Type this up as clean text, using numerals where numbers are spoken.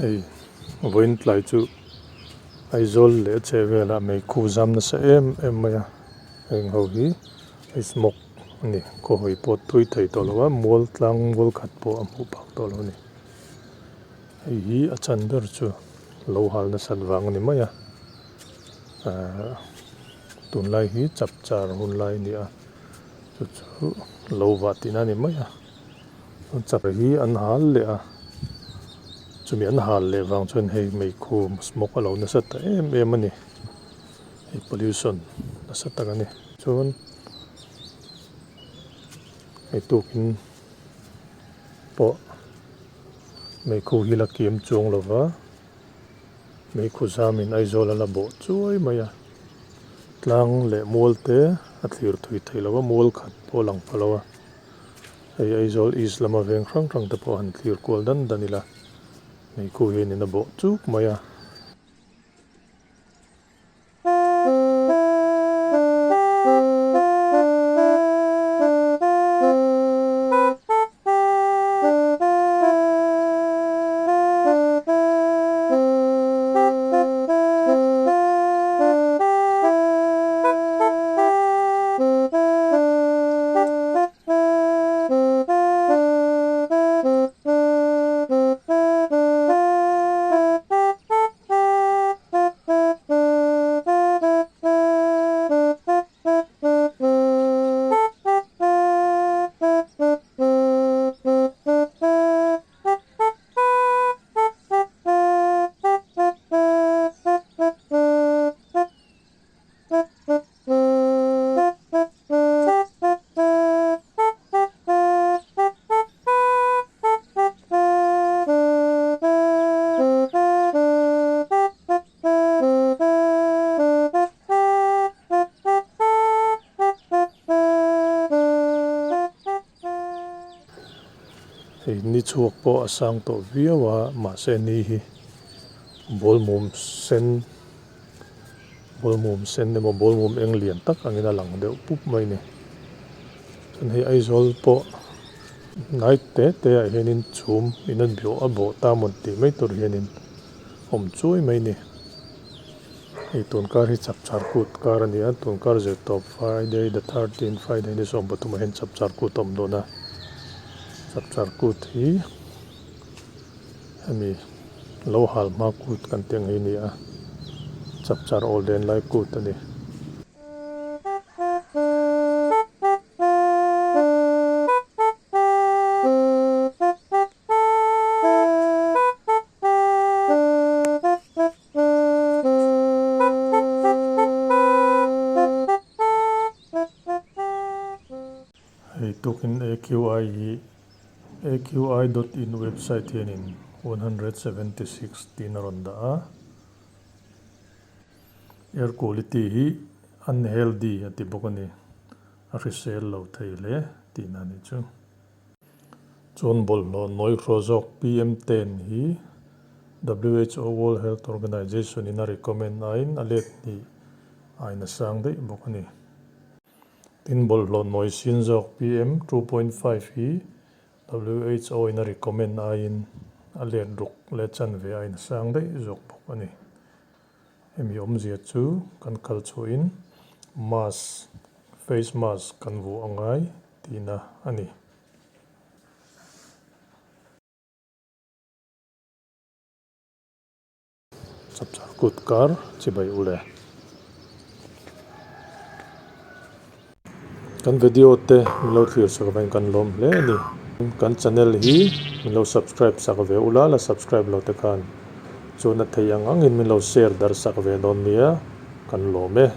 ei voin tlai chu Aizawl le chevela meikhu zamna sa em maya eng ho hi Smog ni ko hoi pot thui thei to lawa mol tlang mol khat po amu pak to lo ni hi achan ber chu lo hal na san wang ni maya tun lai hi chap char hun lai ni a chu lo wa tina ni maya chap hi an hal le a chumi an hal le wang chun hei meikhu Smog alo na sa ta em ani hei pollution na sa ta ni chun hei tukin po meikhu hi la kiem chung lova meikhu zamin Aizawl ala bo chuai maya tlang le mol te a thlir thui thei lova mol khat po lang phalowa hei Aizawl is lama veng rang rang te po han thlir kual dan danila meikhu hi ni na bo chuk maya hei ni chuak po asang to viawa ma se ni hi bolmum sen ne mo bolmum eng lian tak angina lang deuh pup mai ni chun hei Aizawl po nai te a hianin chhum inan bio a bo ta mon ti mai tur hianin om chuai mai ni hei tunkar hi chap char kut kar ani a tunkar ze top Friday the 13th Friday ni som pathum hen chap char kut om dona chap char kut hi ami lo hal ma kut kan teng hi ni a chap char olden lai kut ani hei tukin AQI hi AQI.in website hianin 176 tin ron da a air quality hi unhealthy ati bokani a risel lo thei le tina ni chu chon bol no noi rojok PM10 hi WHO World Health Organization ina recommend ain alet ni aina sang dei bokani tin bol lo noi sin jok PM 2.5 hi WHO ina recommend ain alet ruk le chan ve aina sang dei jok bokani hemi om zia chu kan kal chu in face mask kan vu angai tina ani chap char kut kar chibai ule kan video te milo thlir sak vain kan lom hle ni kan channel hi milo subscribe sak ve ula la subscribe lo te khan chuna thei angin milo share dar sak ve don nia kan lome